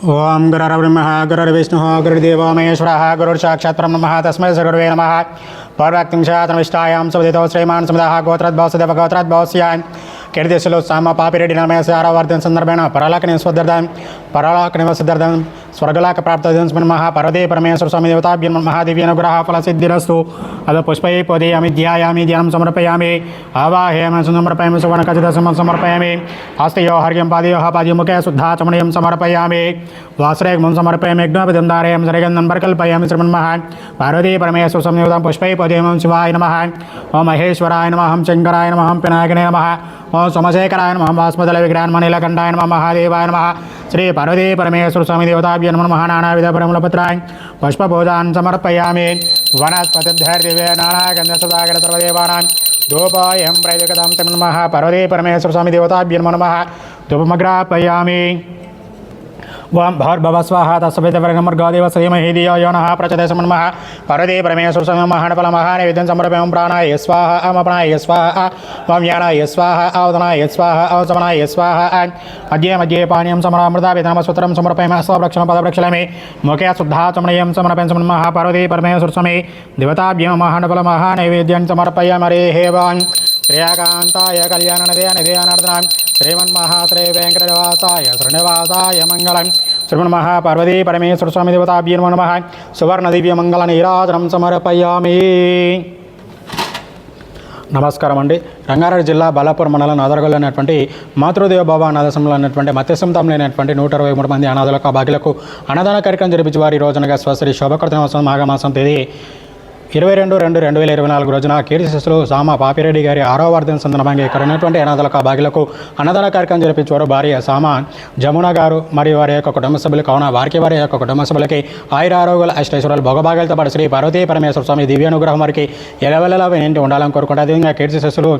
ओम गुरुर्ब्रह्मा गुरुर्विष्णुः गुरुर्देवो महेश्वरः गुरुर्साक्षात् परब्रह्म तस्मै श्रीगुरवे नमः। पौर्वाक्तिंशातनविष्टायां सवदितो श्रीमान् समुदाः गोत्रद्भवसदेव गोत्रद्भवस्यान् कीर्तिशलो साम पापिरेड्डी नामस्य आरावर्धन संदर्भेण परालाकनिवसिद्धर्थं स्वर्गलाक प्राप्तदिनं महापर्वते परमेश्वर स्वामी देवताभ्यो महादेव्यानुग्रह फलसिद्धिरस्तु। अथ पुष्पैः पूजयामि ध्यायामि ध्यानं समर्पयामि आवाहयामि समर्पयामि सुवर्णखचितं समर्पयामि हस्तयोः हर्घ्यं पादयोः मुखे शुद्धाचमनीयं समर्पयामि वासरेग्मं समर्पयामि यज्ञोपवीतं धारयामि सरगन्धं प्रकल्पयामि श्रीमन्मः पार्वती परमेश्वर स्वामी देवतां पुष्पैः पूजयामि शिवाय नमः। ओं महेश्वराय नमः, ओं शङ्कराय नमः, ओं पिनाकिने नमः, ओं सोमशेखराय नमः, वास्मदल विग्रहान्मणिलकण्ठाय नमः, महादेवाय नमः। श्री पार्वती परमेश्वर स्वामी देवताभ्यो नमः। नानाविध परिमलपत्राणि पुष्पपूजान् समर्पयामि वनस्पतिभ्यर्दिव्य नानागन्धसुधाकर सर्वदेवानां धूपोऽयं प्रैदिकतां नमः। पार्वती परमेश्वर स्वामी देवताभ्यो नमः। धूपमग्रापयामि। ओं भर्भव स्वाहा तस्सवितवर्गमर्गदेव श्रीमहि धियो यो नः प्रचोदयात् समन्मः। पार्वती परमेश्वर स्वामी महानफलमहानैवेद्यं समर्पयामि। प्राणाय स्वाहा अमपनाय स्वाहा ओं यानाय स्वाहा अवदनाय स्वाहा अवसमनाय स्वाहा मध्ये मध्ये पानीयं समरामृताभिधामसूत्रं समर्पयामि। हस्तप्रक्षालनं पदप्रक्षालयामि मुखे शुद्धाचमनीयं समर्पयामि समन्मः। पार्वती परमेश्वर स्वामी देवताभ्यो महानफलमहानैवेद्यं समर्पयामि। हरिः ओं। श्रेयाकान्ताय कल्याणनिधयानिधयानार्दनां श्रीमन्महाश्री वेङ्कटनिवासाय श्रीनिवासाय मङ्गलं श्रीमन्मः पार्वती परमेश्वर स्वामी देवताभ्यो नमः। सुवर्णदिव्यमङ्गलनीराजनं समर्पयामि। నమస్కారం అండి. రంగారెడ్డి జిల్లా బాలాపూర్ మండలం నాదరగల్ అనేటువంటి మాతృదేవ భవ అనాథాశ్రమంలో అనేటువంటి మత్స్యసంతం లేనటువంటి 123 మంది అనాథులకు భాగ్యులకు అన్నదాన కార్యక్రమం జరిపించి వారి రోజునగా స్వశ్రీ శోభకృతనోత్సవం మాఘమాసం తేదీ 22/2/2024 రోజున కీర్తిశేషులు సామ పాపిరెడ్డి గారి 6వ వర్ధంతి సందర్భంగా ఇక్కడ ఉన్నటువంటి అనాథులకు భాగ్యులకు అన్నదాన కార్యక్రమం జరిపించేవారు భార్య సామ జమున గారు మరియు వారి యొక్క కుటుంబ సభ్యులు కావున వారికి వారి యొక్క కుటుంబ సభ్యులకి ఆయుర ఆరోగ్యాలు అష్టైశ్వర్యాలు భోగభాగ్యాలతో పాటు శ్రీ పార్వతీ పరమేశ్వర స్వామి దివ్యానుగ్రహం వారికి ఎలవెలలా వినింటి ఉండాలని కోరుకుంటే అదేవిధంగా కీర్తిశేషులు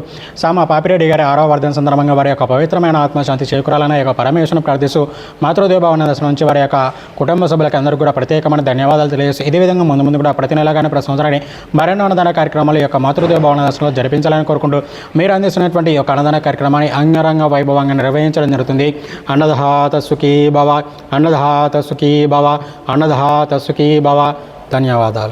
సామ పాపిరెడ్డి గారి 6వ వర్ధంతి సందర్భంగా వారి యొక్క పవిత్రమైన ఆత్మశాంతి చేకూరాలని యొక్క పరమేశ్వరుని ప్రార్థిస్తూ మాతృదేవ భవన దర్శనం నుంచి వారి యొక్క కుటుంబ సభ్యులకు అందరూ కూడా ప్రత్యేకమైన ధన్యవాదాలు తెలియజేసి ఇదే విధంగా ముందు కూడా ప్రతి నెలగానే ప్రతి సంవత్సరాన్ని మరెన్నో అన్నదాన కార్యక్రమాలు యొక్క మాతృదేవ భవన దర్శనంలో జరిపించాలని కోరుకుంటూ మీరు అందిస్తున్నటువంటి ఈ యొక్క అన్నదాన కార్యక్రమాన్ని అంగరంగ వైభవంగా నిర్వహించడం జరుగుతుంది. అన్నదాత సుఖీ భవ, అన్నదాత సుఖీ భవ, అన్నదాత సుఖీ భవ. ధన్యవాదాలు.